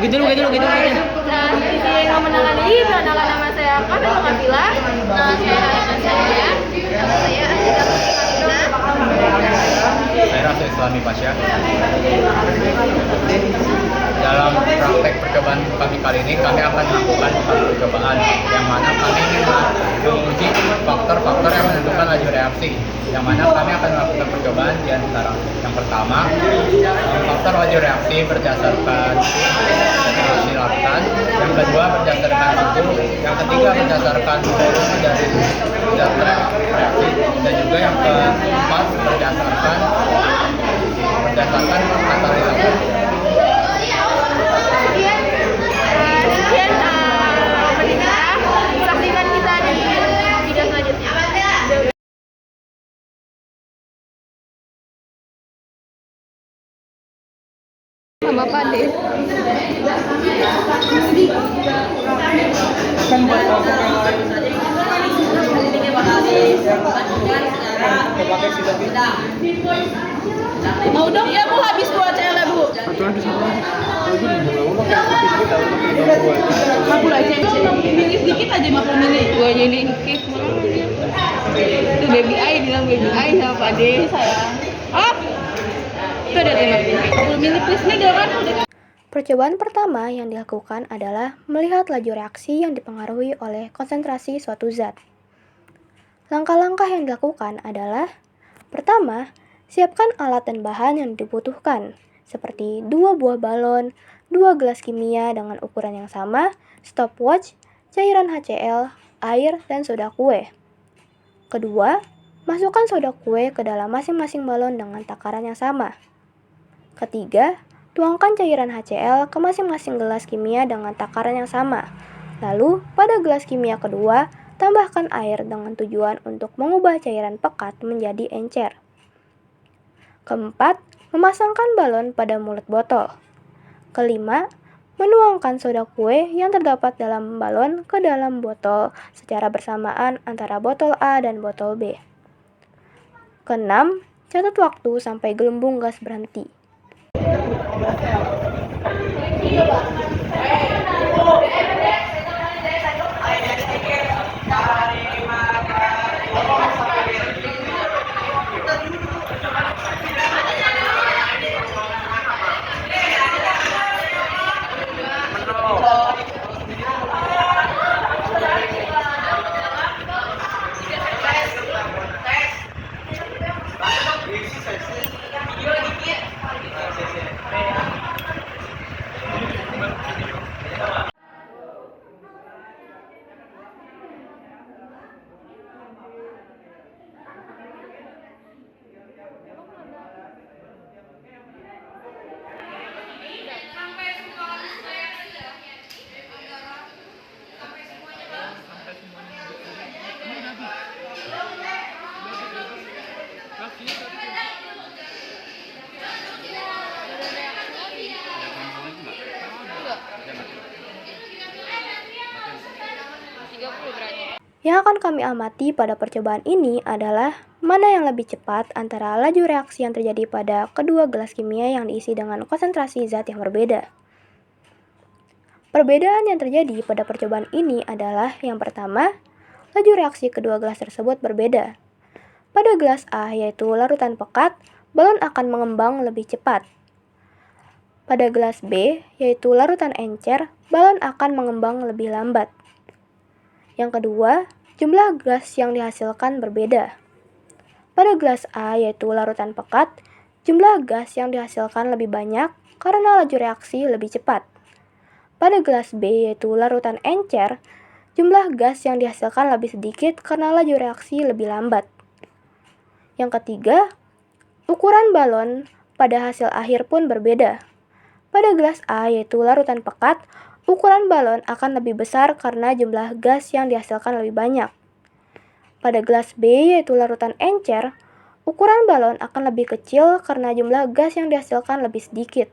Nah, yang menangani perkenalkan nama saya Kamila Kapila. Nama saya Aisyah Syahria. Nama saya Asyidah Putri Marina. Saya Rasul Islami Pasha. Dalam praktek percobaan kami kali ini, kami akan melakukan satu percobaan yang mana kami ingin menguji faktor-faktor yang menentukan laju reaksi. Yang mana kami akan melakukan percobaan di antara yang pertama, faktor laju reaksi berdasarkan hasil lakukan, yang kedua berdasarkan suhu, yang ketiga berdasarkan volume dari zat reaksi, dan juga yang keempat berdasarkan katalisator. Sekian pendengar, saksikan kita di video selanjutnya. Sama Pade. Mau dong ya Bu, habis buat CL Bu. Satu lagi. Aku aja dikit aja 50 menit. Gua jadi dikit. Itu baby I bilang baby I sama Pak De sayang. Up. Itu ada tema 50 menit please nih jangan. Percobaan pertama yang dilakukan adalah melihat laju reaksi yang dipengaruhi oleh konsentrasi suatu zat. Langkah-langkah yang dilakukan adalah: pertama, siapkan alat dan bahan yang dibutuhkan, seperti 2 buah balon, 2 gelas kimia dengan ukuran yang sama, stopwatch, cairan HCl, air, dan soda kue. Kedua, masukkan soda kue ke dalam masing-masing balon dengan takaran yang sama. Ketiga, tuangkan cairan HCl ke masing-masing gelas kimia dengan takaran yang sama. Lalu, pada gelas kimia kedua, tambahkan air dengan tujuan untuk mengubah cairan pekat menjadi encer. Keempat, memasangkan balon pada mulut botol. Kelima, menuangkan soda kue yang terdapat dalam balon ke dalam botol secara bersamaan antara botol A dan botol B. Keenam, catat waktu sampai gelembung gas berhenti. Yang akan kami amati pada percobaan ini adalah mana yang lebih cepat antara laju reaksi yang terjadi pada kedua gelas kimia yang diisi dengan konsentrasi zat yang berbeda. Perbedaan yang terjadi pada percobaan ini adalah yang pertama, laju reaksi kedua gelas tersebut berbeda. Pada gelas A, yaitu larutan pekat, balon akan mengembang lebih cepat. Pada gelas B, yaitu larutan encer, balon akan mengembang lebih lambat. Yang kedua, jumlah gas yang dihasilkan berbeda. Pada gelas A, yaitu larutan pekat, jumlah gas yang dihasilkan lebih banyak karena laju reaksi lebih cepat. Pada gelas B, yaitu larutan encer, jumlah gas yang dihasilkan lebih sedikit karena laju reaksi lebih lambat. Yang ketiga, ukuran balon pada hasil akhir pun berbeda. Pada gelas A, yaitu larutan pekat, ukuran balon akan lebih besar karena jumlah gas yang dihasilkan lebih banyak. Pada gelas B, yaitu larutan encer, ukuran balon akan lebih kecil karena jumlah gas yang dihasilkan lebih sedikit.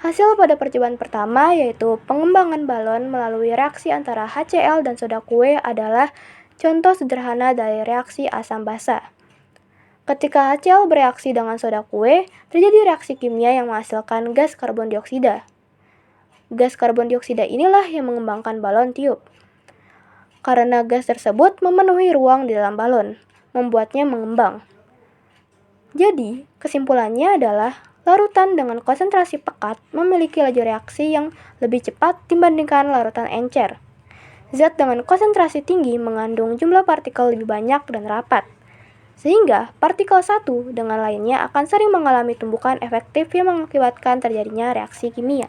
Hasil pada percobaan pertama, yaitu pengembangan balon melalui reaksi antara HCl dan soda kue, adalah contoh sederhana dari reaksi asam basa. Ketika HCl bereaksi dengan soda kue, terjadi reaksi kimia yang menghasilkan gas karbon dioksida. Gas karbon dioksida inilah yang mengembangkan balon tiup. Karena gas tersebut memenuhi ruang di dalam balon, membuatnya mengembang. Jadi, kesimpulannya adalah larutan dengan konsentrasi pekat memiliki laju reaksi yang lebih cepat dibandingkan larutan encer. Zat dengan konsentrasi tinggi mengandung jumlah partikel lebih banyak dan rapat, sehingga partikel satu dengan lainnya akan sering mengalami tumbukan efektif yang mengakibatkan terjadinya reaksi kimia.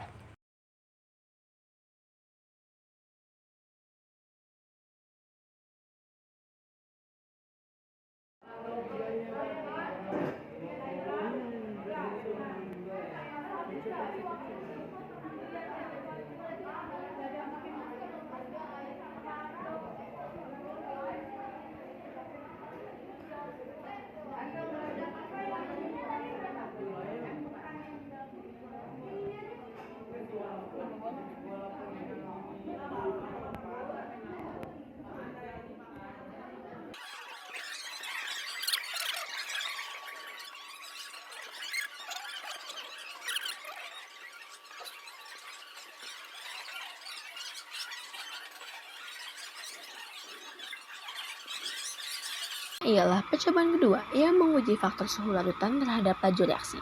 Ialah percobaan kedua yang menguji faktor suhu larutan terhadap laju reaksi.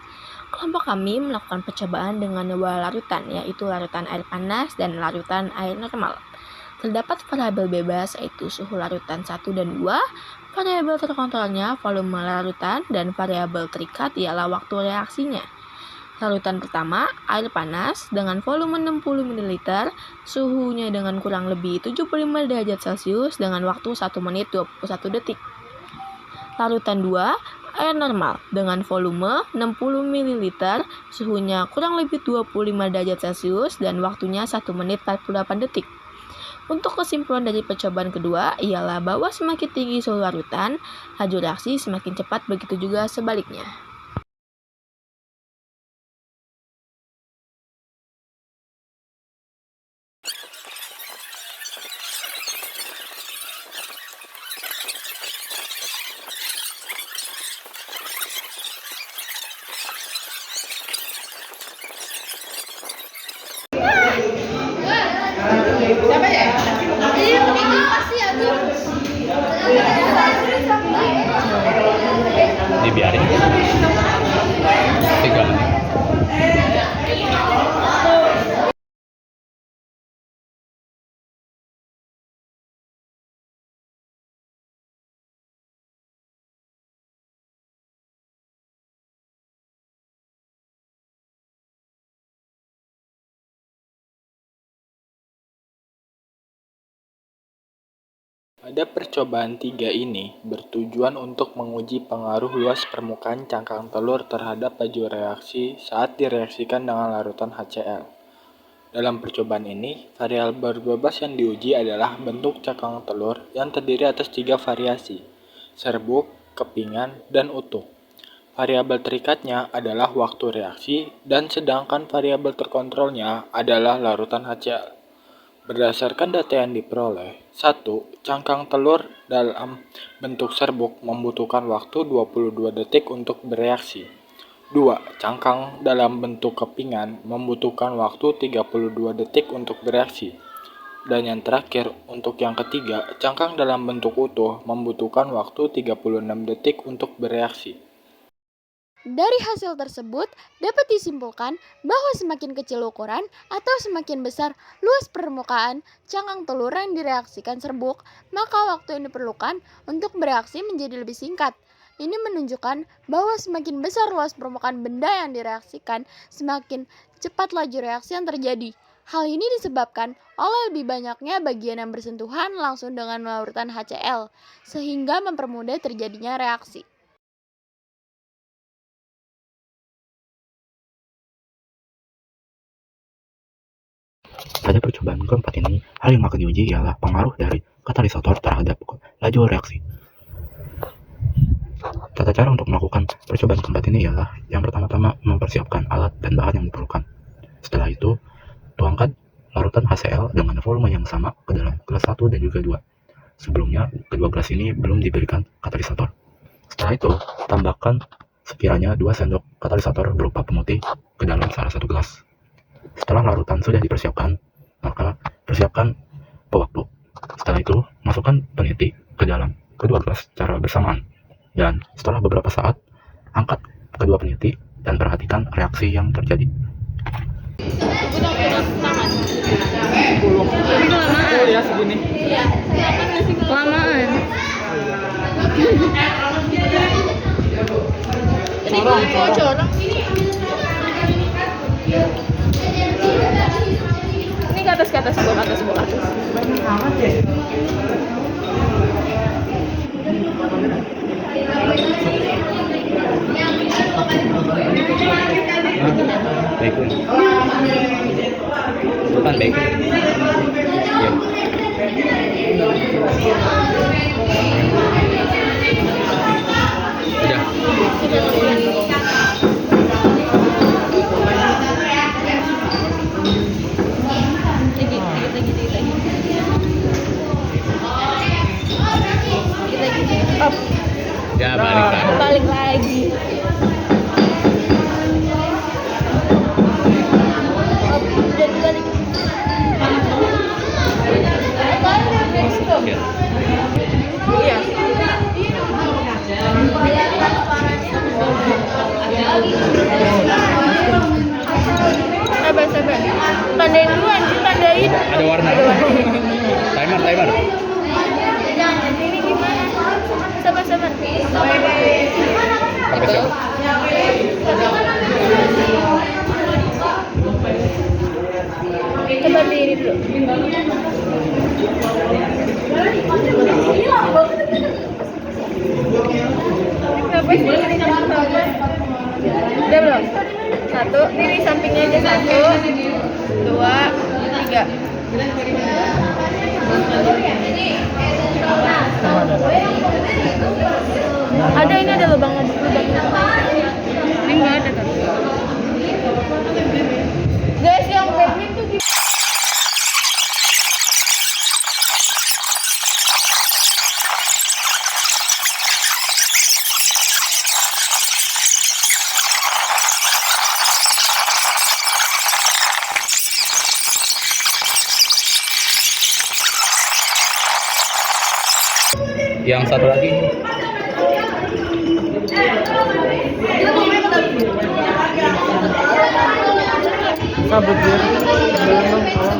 Kelompok kami melakukan percobaan dengan dua larutan, yaitu larutan air panas dan larutan air normal. Terdapat variabel bebas, yaitu suhu larutan 1 dan 2, variabel terkontrolnya volume larutan, dan variabel terikat ialah waktu reaksinya. Larutan pertama, air panas dengan volume 60 ml, suhunya dengan kurang lebih 75 derajat Celcius dengan waktu 1 menit 21 detik. Larutan 2, air normal dengan volume 60 ml, suhunya kurang lebih 25 derajat Celcius dan waktunya 1 menit 48 detik. Untuk kesimpulan dari percobaan kedua ialah bahwa semakin tinggi suhu larutan, laju reaksi semakin cepat, begitu juga sebaliknya. Siapa ya? Ini pasti ada. Dibiarin. 3 menit. Pada percobaan 3 ini bertujuan untuk menguji pengaruh luas permukaan cangkang telur terhadap laju reaksi saat direaksikan dengan larutan HCl. Dalam percobaan ini, variabel bebas yang diuji adalah bentuk cangkang telur yang terdiri atas 3 variasi, serbuk, kepingan, dan utuh. Variabel terikatnya adalah waktu reaksi, dan sedangkan variabel terkontrolnya adalah larutan HCl. Berdasarkan data yang diperoleh, 1. Cangkang telur dalam bentuk serbuk membutuhkan waktu 22 detik untuk bereaksi. 2. Cangkang dalam bentuk kepingan membutuhkan waktu 32 detik untuk bereaksi. Dan yang terakhir, untuk yang ketiga, cangkang dalam bentuk utuh membutuhkan waktu 36 detik untuk bereaksi. Dari hasil tersebut, dapat disimpulkan bahwa semakin kecil ukuran atau semakin besar luas permukaan cangkang telur yang direaksikan serbuk, maka waktu yang diperlukan untuk bereaksi menjadi lebih singkat. Ini menunjukkan bahwa semakin besar luas permukaan benda yang direaksikan, semakin cepat laju reaksi yang terjadi. Hal ini disebabkan oleh lebih banyaknya bagian yang bersentuhan langsung dengan larutan HCl, sehingga mempermudah terjadinya reaksi. Pada percobaan keempat ini, hal yang akan diuji ialah pengaruh dari katalisator terhadap laju reaksi. Tata cara untuk melakukan percobaan keempat ini ialah yang pertama-tama mempersiapkan alat dan bahan yang diperlukan. Setelah itu, tuangkan larutan HCl dengan volume yang sama ke dalam gelas 1 dan juga 2. Sebelumnya, kedua gelas ini belum diberikan katalisator. Setelah itu, tambahkan sekiranya 2 sendok katalisator berupa pemutih ke dalam salah satu gelas. Setelah larutan sudah dipersiapkan, maka persiapkan pewaktu. Setelah itu, masukkan peniti ke dalam kedua gelas secara bersamaan. Dan setelah beberapa saat, angkat kedua peniti dan perhatikan reaksi yang terjadi. Oh ya segini. Kelamaan. Corong. Ini ke atas, sebelah atas. Bacon. Bukan bacon. Ya. Udah. Up. Ya balik Lagi. Up. Jadi balik. Ya. Iya. Sabar. Tandain dulu anjir, tandain. Ada warna. Timer. Ini gimana? Sabar. Pakai siapa? Coba diri dulu. Kenapa sih? Udah belum? 1, ini di sampingnya aja. 1, 2, 3. Ada, ini ada lubang. Ini nggak ada kan? Guys, yang baby tuh gimana? Yang satu lagi. Kabut dia. Dalam kawan.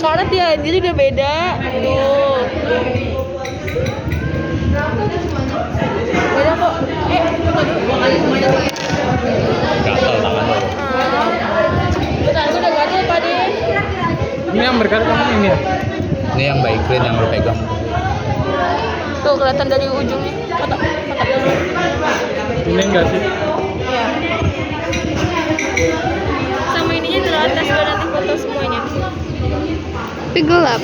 Karet ya, jadi udah beda. Tuh. Beda kok. Gatel tangan lo. Bentar, gue udah gatel Pak deh. Ini yang berkarat kamu ini ya? Ini yang baik clean yang lo pegang. Tuh kelihatan dari ujungnya. Kotak. Ini enggak sih? Iya. Sama ininya teratas biar nanti foto semuanya. Tapi gelap.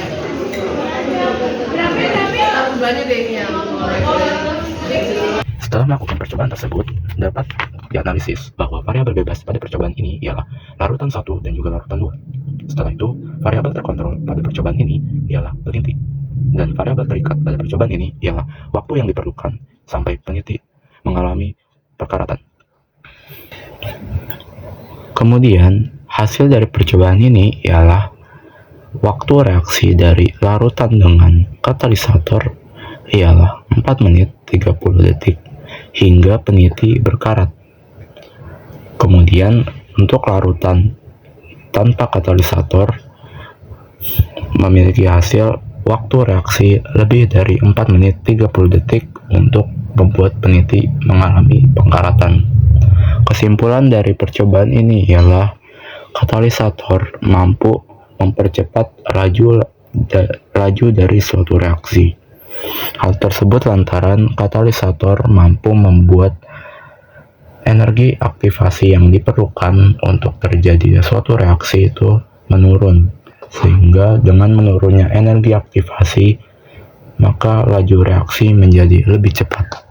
Setelah melakukan percobaan tersebut, dapat dianalisis bahwa variabel bebas pada percobaan ini ialah larutan 1 dan juga larutan 2. Setelah itu, variabel terkontrol pada percobaan ini ialah peniti. Dan variabel terikat pada percobaan ini ialah waktu yang diperlukan sampai peniti mengalami perkaratan. Kemudian, hasil dari percobaan ini ialah waktu reaksi dari larutan dengan katalisator ialah 4 menit 30 detik hingga peniti berkarat. Kemudian untuk larutan tanpa katalisator memiliki hasil waktu reaksi lebih dari 4 menit 30 detik untuk membuat peniti mengalami pengkaratan. Kesimpulan dari percobaan ini ialah katalisator mampu mempercepat laju dari suatu reaksi. Hal tersebut lantaran katalisator mampu membuat energi aktivasi yang diperlukan untuk terjadi suatu reaksi itu menurun, sehingga dengan menurunnya energi aktivasi maka laju reaksi menjadi lebih cepat.